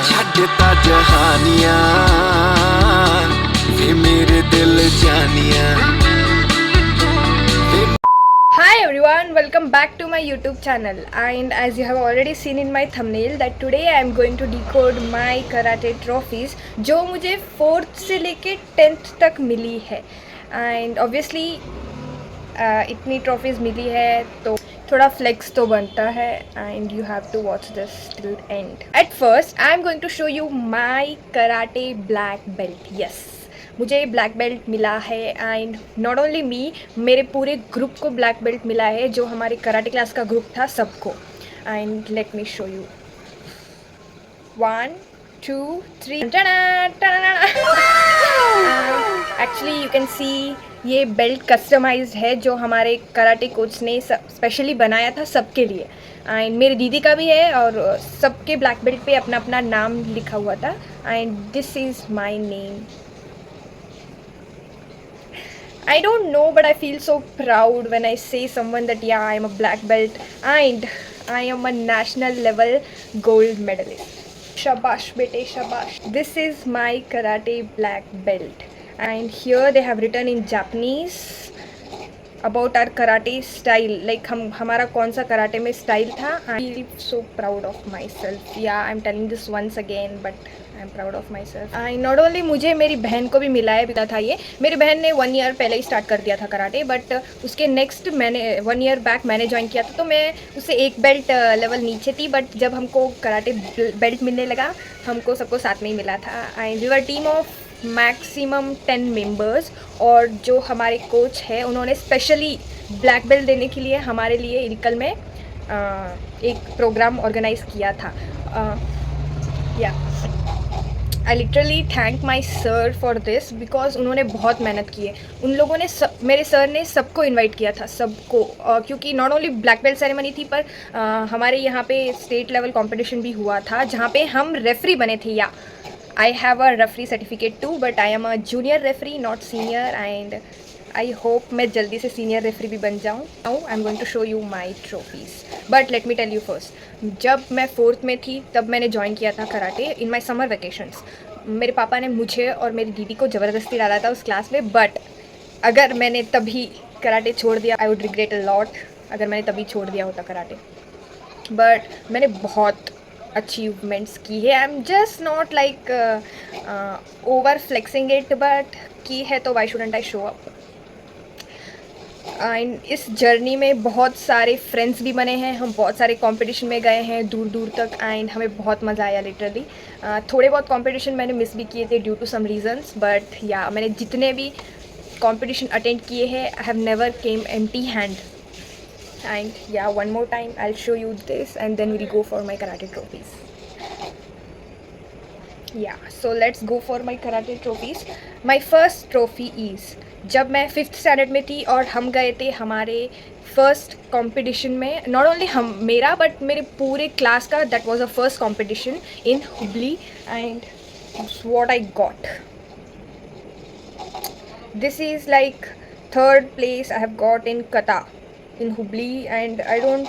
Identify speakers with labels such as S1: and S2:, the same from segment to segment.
S1: छड्डता जहानियां वे मेरे दिल जानियां।
S2: Hi everyone, welcome back to my YouTube channel, and as you have already seen in my thumbnail that today I am going to decode my karate trophies जो मुझे 4th से लेके 10th तक मिली है। and obviously इतनी trophies मिली है तो थोड़ा फ्लेक्स तो बनता है, and you have to watch this till end. At first I am going to show you my karate black belt. Yes, मुझे ब्लैक बेल्ट मिला है, एंड नॉट ओनली मी, मेरे पूरे ग्रुप को ब्लैक बेल्ट मिला है, जो हमारे कराटे क्लास का ग्रुप था सबको। And let me show you 1 2 3। Actually you can see ये बेल्ट कस्टमाइज्ड है जो हमारे कराटे कोच ने स्पेशली बनाया था सबके लिए। एंड मेरी दीदी का भी है और सबके ब्लैक बेल्ट पे अपना अपना नाम लिखा हुआ था, and this is my name. I don't know, but I feel so proud when I say someone that yeah, I am a black belt and I am a national level gold medalist. Shabash bete shabash. This is my karate black belt, and here they have written in Japanese about our karate style, like हमारा कौन सा karate में style था। I feel so proud of myself. Yeah, I'm telling this once again, but I'm proud of myself. And not only मुझे, मेरी बहन को भी मिला था ये। मेरी बहन ने 1 ईयर पहले ही स्टार्ट कर दिया था कराटे, बट उसके नेक्स्ट मैंने 1 ईयर बैक मैंने ज्वाइन किया था, तो मैं उससे एक बेल्ट लेवल नीचे थी, बट जब हमको कराटे बेल्ट मिलने लगा हमको सबको साथ में ही मिला था। And we were team of maximum 10 members, और जो हमारे कोच है उन्होंने स्पेशली ब्लैक बेल्ट देने के लिए हमारे लिए इरकल में एक प्रोग्राम ऑर्गेनाइज़ किया था। या I literally thank my sir for this, because उन्होंने बहुत मेहनत की है। उन लोगों ने मेरे सर ने सबको इनवाइट किया था, सबको, क्योंकि not only black belt ceremony थी, पर हमारे यहाँ पे स्टेट लेवल कंपटीशन भी हुआ था जहाँ पे हम रेफरी बने थे। या I have a referee certificate too, but I am a junior referee, not senior, and I hope मैं जल्दी से senior referee भी बन जाऊँ। Now I'm going to show you my trophies, but let me tell you first, जब मैं 4th में थी तब मैंने join किया था karate in my summer vacations। मेरे पापा ने मुझे और मेरी दीदी को ज़बरदस्ती डाला था उस क्लास में, but अगर मैंने तभी कराटे छोड़ दिया I would regret a lot, अगर मैंने तभी छोड़ दिया होता कराटे। बट मैंने बहुत अचीवमेंट्स की है। I am just not like over flexing it, but की है तो why shouldn't I show up. And इस जर्नी में बहुत सारे फ्रेंड्स भी बने हैं, हम बहुत सारे कंपटीशन में गए हैं दूर दूर तक, एंड हमें बहुत मज़ा आया लिटरली। थोड़े बहुत कंपटीशन मैंने मिस भी किए थे due to some reasons, but या मैंने जितने भी कंपटीशन अटेंड किए हैं I have never came empty hand. And yeah, one more time I'll show you this and then we'll go for my karate trophies. Yeah, so let's go for my karate trophies. My first trophy is जब मैं 5th standard में थी और हम गए थे हमारे first competition में, नॉट ओनली हम मेरा बट मेरे पूरे क्लास का, that was a first competition in Hubli, and what I got, this is like 3rd place I have got in kata in Hubli, and I don't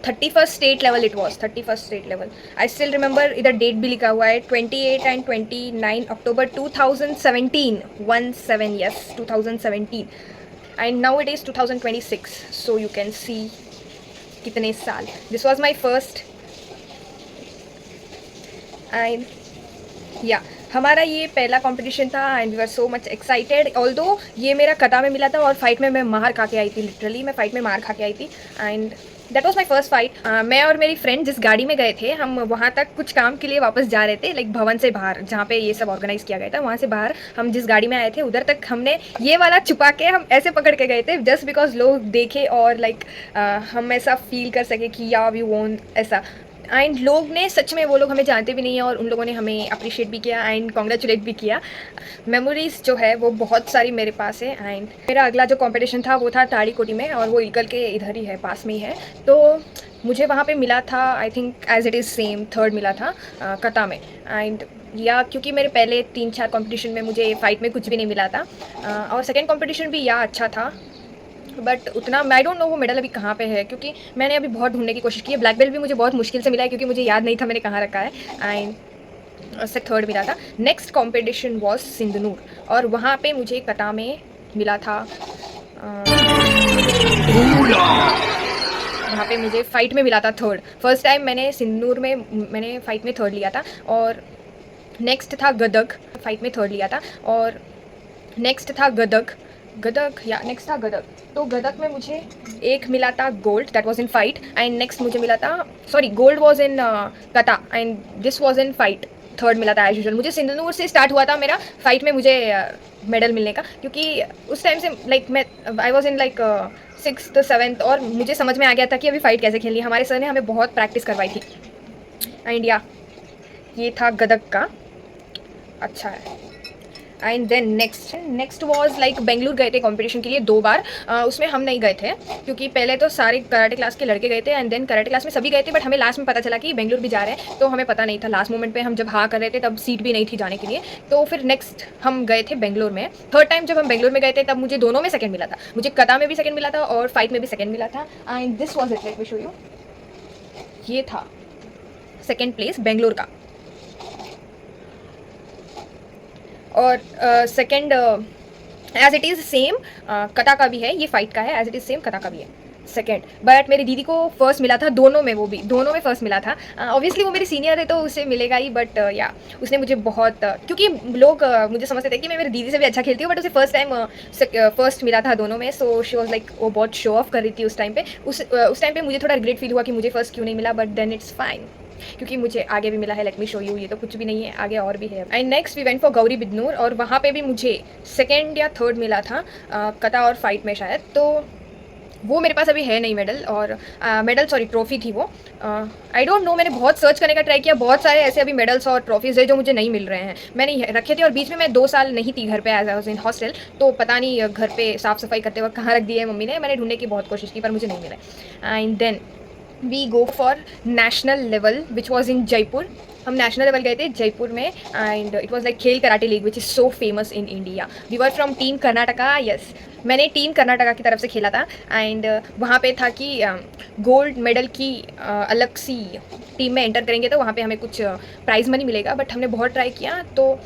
S2: 31st state level it was, 31st state level. I still remember, इधर date भी लिखा हुआ है 28 and 29 October 2017, 17, yes 2017, and now it is 2026, so you can see कितने साल। This was my first, and yeah, हमारा ये पहला कंपटीशन था and we are so much excited. Although ये मेरा कटा में मिला था और फाइट में मैं मार खा के आई थी, लिटरली मैं फाइट में मार खा के आई थी, and that was my first fight. मैं और मेरी फ्रेंड जिस गाड़ी में गए थे, हम वहाँ तक कुछ काम के लिए वापस जा रहे थे, लाइक भवन से बाहर जहाँ पे ये सब ऑर्गेनाइज़ किया गया था, वहाँ से बाहर हम जिस गाड़ी में आए थे उधर तक हमने ये वाला छुपा के हम ऐसे पकड़ के गए थे, जस्ट बिकॉज लोग देखे और लाइक हम ऐसा फील कर सके कि या वी वोन ऐसा। एंड लोग ने सच में, वो लोग हमें जानते भी नहीं है और उन लोगों ने हमें अप्रिशिएट भी किया एंड कॉन्ग्रेचुलेट भी किया। मेमोरीज़ जो है वो बहुत सारी मेरे पास है। एंड मेरा अगला जो कंपटीशन था वो था ताड़ीकोटी में, और वो इलकल के इधर ही है, पास में ही है, तो मुझे वहाँ पे मिला था I think as it is same 3rd मिला था कटा में। एंड या क्योंकि मेरे पहले 3-4 कंपटीशन में मुझे फ़ाइट में कुछ भी नहीं मिला था, और सेकेंड कंपटीशन भी या अच्छा था, बट उतना आई डोंट नो वो मेडल अभी कहाँ पे है, क्योंकि मैंने अभी बहुत ढूंढने की कोशिश की है। ब्लैक बेल्ट भी मुझे बहुत मुश्किल से मिला है क्योंकि मुझे याद नहीं था मैंने कहाँ रखा है। एंड से थर्ड मिला था। नेक्स्ट कंपटीशन वाज सिंधनूर और वहाँ पे मुझे कटा में मिला था वहाँ पे मुझे फ़ाइट में मिला था थर्ड। फर्स्ट टाइम मैंने सिंदूर में मैंने फ़ाइट में थर्ड लिया था। और नेक्स्ट था गदग, फ़ाइट में थर्ड लिया था। और नेक्स्ट था गदग नेक्स्ट था गदग। तो गदग में मुझे एक मिला था gold, that was in fight. And next मुझे मिला था, सॉरी, गोल्ड वाज इन कटा and this was in fight, third मिला था एज यूजुअल। मुझे सिंधनूर से स्टार्ट हुआ था मेरा फाइट में मुझे मेडल मिलने का, क्योंकि उस टाइम से लाइक मैं I was in like 6th 7th और मुझे समझ में आ गया था कि अभी फ़ाइट कैसे खेलनी है। हमारे सर ने हमें बहुत प्रैक्टिस करवाई थी। एंड या ये था गदग का, अच्छा है। And then next was like Bengaluru गए थे कंपटीशन के लिए 2 बार। उसमें हम नहीं गए थे क्योंकि पहले तो सारे कराटे क्लास के लड़के गए थे एंड देन कराटे क्लास में सभी गए थे, बट हमें लास्ट में पता चला कि बेंगलुरु भी जा रहे हैं, तो हमें पता नहीं था। लास्ट मोमेंट पे हम जब हाँ कर रहे थे तब सीट भी नहीं थी जाने के लिए, तो फिर नेक्स्ट हम गए थे बेंगलुरु में। थर्ड टाइम जब हम बेंगलुरु में गए थे तब मुझे दोनों में सेकंड मिला था। मुझे कता में भी सेकंड मिला था और फाइट में भी सेकंड मिला था। And this was it, let me show you. ये था सेकेंड प्लेस बेंगलुरु का। और second as it is same kata का भी है, ये फाइट का है, as it is same kata का भी है सेकेंड। बट मेरी दीदी को फर्स्ट मिला था दोनों में, वो भी दोनों में फर्स्ट मिला था। ऑब्वियसली वो मेरी सीनियर है तो उसे मिलेगा ही, बट या उसने मुझे बहुत क्योंकि लोग मुझे समझते थे कि मैं मेरी दीदी से भी अच्छा खेलती हूँ, बट उसे फर्स्ट टाइम फर्स्ट मिला था दोनों में। सो शी वॉज लाइक, वो बहुत शो ऑफ कर रही थी उस टाइम पे। उस टाइम पे मुझे थोड़ा रिग्रेट फील हुआ कि मुझे फर्स्ट क्यों नहीं मिला, बट देन इट्स फाइन क्योंकि मुझे आगे भी मिला है। लेट मी शो यू, ये तो कुछ भी नहीं है, आगे और भी है। And next we went for Gauri Bidanur और वहाँ पे भी मुझे सेकेंड या थर्ड मिला था कटा और फाइट में शायद। तो वो मेरे पास अभी है नहीं मेडल, और मेडल सॉरी ट्रॉफी थी वो। आई डोंट नो, मैंने बहुत सर्च करने का ट्राई किया, बहुत सारे ऐसे अभी मेडल्स और ट्रॉफीज़ है जो मुझे नहीं मिल रहे हैं। मैंने रखे थे और बीच में मैं 2 साल नहीं थी घर पे, as I was in hostel, तो पता नहीं घर पे साफ़ सफाई करते वक्त कहाँ रख दिए है मम्मी ने। मैंने ढूंढने की बहुत कोशिश की पर मुझे नहीं मिला। And then we go for national level which was in Jaipur. हम नेशनल लेवल गए थे जयपुर में and it was like Khel karate league which is so famous in India. We were from team Karnataka, yes मैंने टीम कर्नाटका की तरफ से खेला था। एंड वहाँ पे था कि गोल्ड मेडल की अलग सी टीम में एंटर करेंगे तो वहाँ पे हमें कुछ प्राइज़ मनी मिलेगा। बट हमने बहुत ट्राई किया तो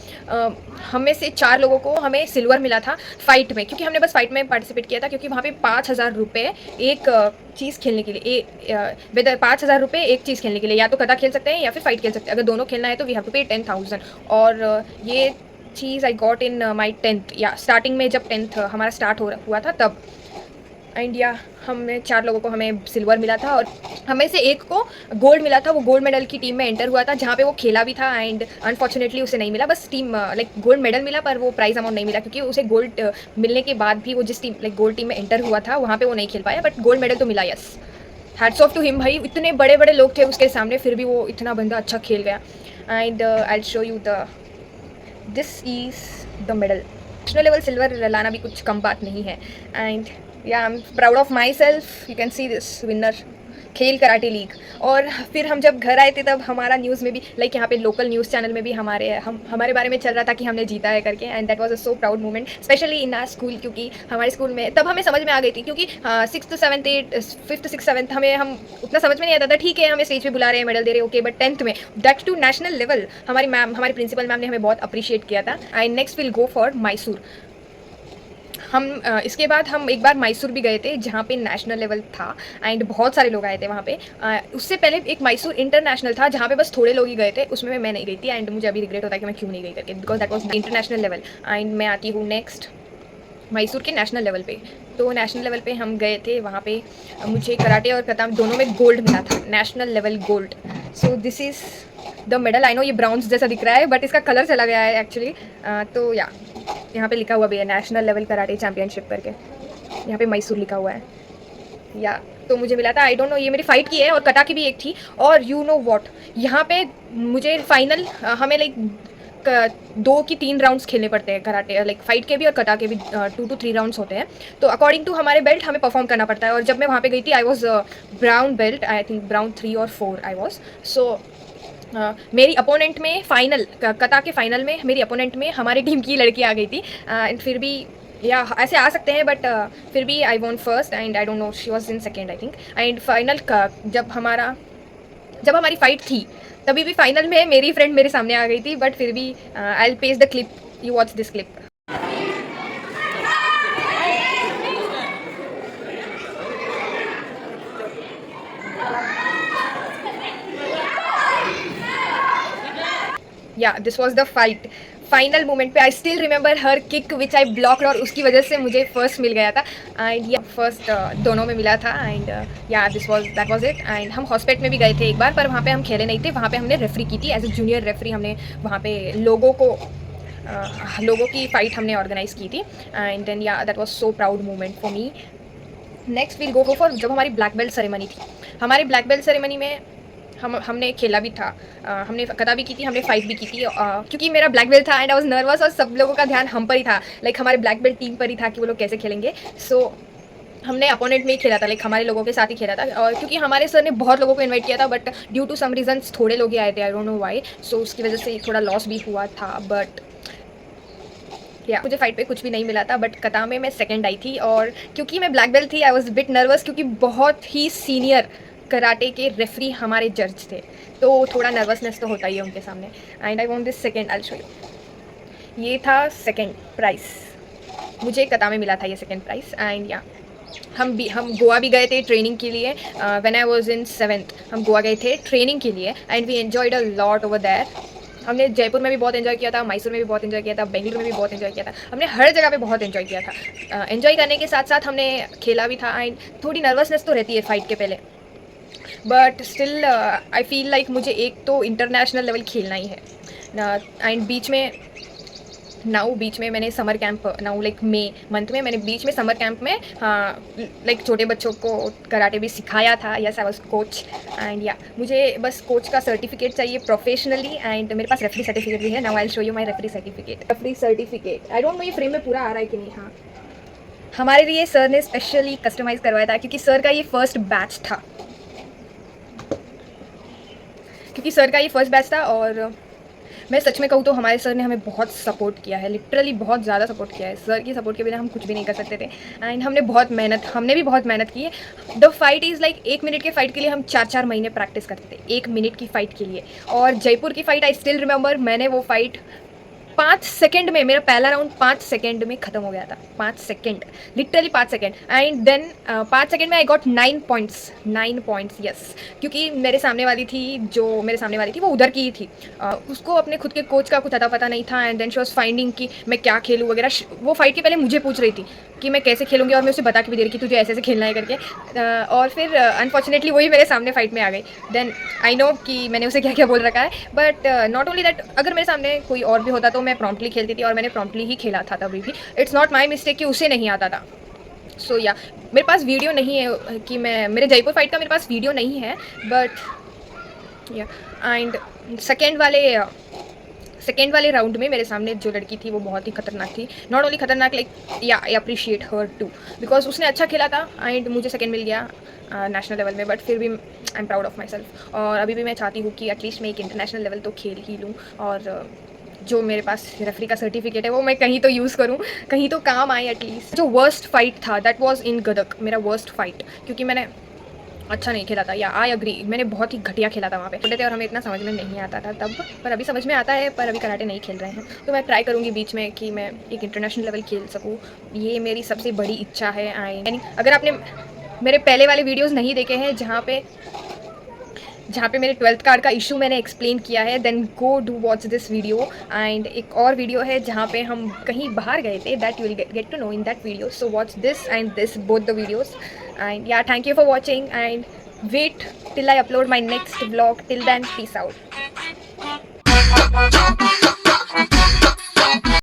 S2: हम में से 4 लोगों को हमें सिल्वर मिला था फाइट में, क्योंकि हमने बस फाइट में पार्टिसिपेट किया था, क्योंकि वहाँ पे 5,000 रुपये एक चीज़ खेलने के लिए, 5,000 रुपये एक चीज़ खेलने के लिए, या तो कदा खेल सकते हैं या फिर फाइट खेल सकते हैं। अगर दोनों खेलना है तो वी हैव टू पे 10,000। और ये चीज़ I got in my 10th, या स्टार्टिंग में जब 10th हमारा स्टार्ट हुआ था तब। इंडिया हमें 4 लोगों को हमें सिल्वर मिला था और हमें से एक को गोल्ड मिला था। वो गोल्ड मेडल की टीम में एंटर हुआ था जहाँ पे वो खेला भी था एंड अनफॉर्चुनेटली उसे नहीं मिला, बस टीम लाइक गोल्ड मेडल मिला पर वो प्राइज़ अमाउंट नहीं मिला, क्योंकि उसे गोल्ड मिलने के बाद भी वो जिस टीम लाइक गोल्ड टीम में एंटर हुआ था वहाँ पे वो नहीं खेल पाया, बट गोल्ड मेडल तो मिला। Yes, hats off to him भाई, इतने बड़े बड़े लोग थे उसके सामने फिर भी वो इतना बंदा अच्छा खेल गया। And I show you this is the medal. National level silver लाना भी कुछ कम बात नहीं है। एंड या I am proud of my self, you can see this winner खेल कराटे लीग। और फिर हम जब घर आए थे तब हमारा न्यूज़ में भी लाइक यहाँ पे लोकल न्यूज़ चैनल में भी हमारे बारे में चल रहा था कि हमने जीता है करके। And that was a so proud moment, specially in are school, क्योंकि हमारे स्कूल में तब हमें समझ में आ गई थी, क्योंकि 6th 7th 8th 5th 6th 7th हम उतना समझ में नहीं आता था। ठीक है हमें स्टेज पे बुला रहे हैं, मेडल दे रहे हैं, ओके, बट 10th में दैट टू नेशनल लेवल हमारी मैम, हमारी प्रिंसिपल मैम ने हमें बहुत अप्रिशिएट किया था। And next will go for Mysore. हम इसके बाद हम एक बार मैसूर भी गए थे जहाँ पे नेशनल लेवल था एंड बहुत सारे लोग आए थे वहाँ पे। उससे पहले एक मैसूर इंटरनेशनल था जहाँ पे बस थोड़े लोग ही गए थे, उसमें मैं नहीं गई थी एंड मुझे अभी रिग्रेट होता है कि मैं क्यों नहीं गई करके, because that was international level. And मैं आती हूँ नेक्स्ट मैसूर के नेशनल लेवल पे। तो नेशनल लेवल पे हम गए थे, वहाँ पे मुझे कराटे और कता दोनों में गोल्ड मिला था, national level gold. So this is the medal. I know ये ब्राउन्स जैसा दिख रहा है बट इसका कलर चला गया है एक्चुअली। तो या यहाँ पे लिखा हुआ भी है नेशनल लेवल कराटे चैम्पियनशिप करके, यहाँ पे मैसूर लिखा हुआ है। या तो मुझे मिला था, आई डोंट नो, ये मेरी फाइट की है और कटा की भी एक थी। और यू नो व्हाट, यहाँ पे मुझे फाइनल हमें लाइक 2 की 3 राउंड्स खेलने पड़ते हैं कराटे, लाइक फाइट के भी और कटा के भी 2 to 3 राउंड्स होते हैं। तो अकॉर्डिंग टू हमारे बेल्ट हमें परफॉर्म करना पड़ता है। और जब मैं वहाँ पे गई थी I was brown belt, I think brown 3 और 4 आई वॉज। सो मेरी अपोनेंट में फाइनल कता के फाइनल में मेरी अपोनेंट में हमारी टीम की लड़की आ गई थी। एंड फिर भी या ऐसे आ सकते हैं बट फिर भी I want first and I don't no she was in second I think. And final जब हमारी फाइट थी तभी भी फाइनल में मेरी फ्रेंड मेरे सामने आ गई थी, बट फिर भी I will paste the clip, you watch this clip. Yeah this was the fight. Final moment पे आई स्टिल रिमेंबर हर किक विच आई ब्लॉक्ड, और उसकी वजह से मुझे फर्स्ट मिल गया था. एंड या फर्स्ट दोनों में मिला था. एंड या दैट वाज इट. एंड हम हॉस्पिटल में भी गए थे एक बार, पर वहाँ पे हम खेले नहीं थे. वहाँ पे हमने रेफरी की थी एज ए जूनियर रेफरी. हमने वहाँ पे लोगों की फ़ाइट हमने ऑर्गेनाइज़ की थी. एंड देन या that was so proud moment for me. Next will go for जब हमारी ब्लैक बेल्ट सेरेमनी थी. हमारी ब्लैक बेल्ट सेरेमनी में हमने खेला भी था, हमने कथा भी की थी, हमने फाइट भी की थी. क्योंकि मेरा ब्लैक बेल्ट था एंड आई वाज नर्वस, और सब लोगों का ध्यान हम पर ही था, लाइक हमारे ब्लैक बेल्ट टीम पर ही था कि वो लोग कैसे खेलेंगे. सो हमने अपोनेंट में ही खेला था, लाइक हमारे लोगों के साथ ही खेला था. और क्योंकि हमारे सर ने बहुत लोगों को इन्वाइट किया था, but due to some reasons थोड़े लोग ही आए थे, I don't know why. So उसकी वजह से थोड़ा लॉस भी हुआ था. बट या मुझे फाइट पे कुछ भी नहीं मिला था, बट कथा में मैं सेकंड आई थी. और क्योंकि मैं ब्लैक बेल्ट थी, आई वाज बिट नर्वस, क्योंकि बहुत ही सीनियर कराटे के रेफरी हमारे जज थे, तो थोड़ा नर्वसनेस तो होता ही है उनके सामने. And I want this second, I show you. ये था सेकेंड प्राइज़, मुझे कथा में मिला था ये सेकेंड प्राइज़. एंड या हम गोवा भी गए थे ट्रेनिंग के लिए. When I was in 7th हम गोवा गए थे ट्रेनिंग के लिए. And we enjoyed a lot over there. हमने जयपुर में भी बहुत एंजॉय किया था, मैसूर में भी बहुत एंजॉय किया था, बेंगलुरु में भी बहुत एंजॉय किया था. हमने हर जगह पे बहुत एंजॉय किया था. एंजॉय करने के साथ साथ हमने खेला भी था. एंड थोड़ी नर्वसनेस तो रहती है फाइट के पहले, but still I feel like मुझे एक तो इंटरनेशनल लेवल खेलना ही है. एंड बीच में मैंने समर कैंप लाइक मई मंथ में मैंने बीच में समर कैंप में लाइक छोटे बच्चों को कराटे भी सिखाया था. Yes, I was coach. And या मुझे बस कोच का सर्टिफिकेट चाहिए प्रोफेशनली. एंड मेरे पास रेफरी सर्टिफिकेट भी है. Now I will show you my referee certificate. I don't no ये फ्रेम में पूरा आ रहा है कि नहीं. हाँ, हमारे लिए सर ने स्पेशली कस्टमाइज़ करवाया था, क्योंकि सर का ये फर्स्ट बैच था. और मैं सच में कहूँ तो हमारे सर ने हमें बहुत सपोर्ट किया है, लिटरली बहुत ज़्यादा सपोर्ट किया है. सर की सपोर्ट के बिना हम कुछ भी नहीं कर सकते थे. एंड हमने भी बहुत मेहनत की है. The fight is like 1 minute के फाइट के लिए हम 4-4 महीने प्रैक्टिस करते थे 1 मिनट की फ़ाइट के लिए. और जयपुर की फ़ाइट आई स्टिल रिमेंबर, मैंने वो फाइट 5 सेकेंड में, मेरा पहला राउंड 5 सेकेंड में ख़त्म हो गया था. 5 second, literally 5 second. And then 5 second में आई गॉट 9 पॉइंट्स. यस, क्योंकि मेरे सामने वाली थी वो उधर की ही थी. उसको अपने खुद के कोच का कुछ अता पता नहीं था. And then she was finding कि मैं क्या खेलूँ वगैरह. वो फाइट के पहले मुझे पूछ रही थी कि मैं कैसे खेलूँगी, और मैं उसे बता के भी दे रही कि तुझे ऐसे ऐसे खेलना है करके. और फिर अनफॉर्चुनेटली वही मेरे सामने फाइट में आ गई. देन आई नो कि मैंने उसे क्या क्या बोल रखा है. बट नॉट ओनली दैट, अगर मेरे सामने कोई और भी होता तो मैं प्रॉम्प्टली खेलती थी, और मैंने प्रॉम्प्टली ही खेला था तभी भी. इट्स नॉट माई मिस्टेक कि उसे नहीं आता था. सो या मेरे पास वीडियो नहीं है कि मेरे जयपुर फाइट का मेरे पास वीडियो नहीं है. बट या एंड सेकेंड वाले राउंड में मेरे सामने जो लड़की थी वो बहुत ही खतरनाक थी. नॉट ओनली खतरनाक, like yeah I appreciate her too, because उसने अच्छा खेला था. एंड मुझे सेकेंड मिल गया नेशनल लेवल में. बट फिर भी I am proud of my self. और अभी भी मैं चाहती हूँ कि एटलीस्ट मैं एक इंटरनेशनल लेवल तो खेल ही लूँ. और जो मेरे पास रेफरी का सर्टिफिकेट है वो मैं कहीं तो यूज़ करूँ, कहीं तो काम आए एटलीस्ट. जो वर्स्ट फाइट था दैट वाज इन गदक, मेरा वर्स्ट फाइट, क्योंकि मैंने अच्छा नहीं खेला था. या आई अग्री, मैंने बहुत ही घटिया खेला था वहाँ पे. छोटे थे और हमें इतना समझ में नहीं आता था तब, पर अभी समझ में आता है. पर अभी कराटे नहीं खेल रहे हैं, तो मैं ट्राई करूँगी बीच में कि मैं एक इंटरनेशनल लेवल खेल सकूँ. ये मेरी सबसे बड़ी इच्छा है. अगर आपने मेरे पहले वाले वीडियोज़ नहीं देखे हैं जहाँ पे मेरे 12th कार्ड का इशू मैंने एक्सप्लेन किया है, then go do watch this video. And एक और वीडियो है जहाँ पे हम कहीं बाहर गए थे, that you will get to know in that video. So watch this and this, both the videos. And yeah thank you for watching and wait till I upload my next vlog. Till then, peace out.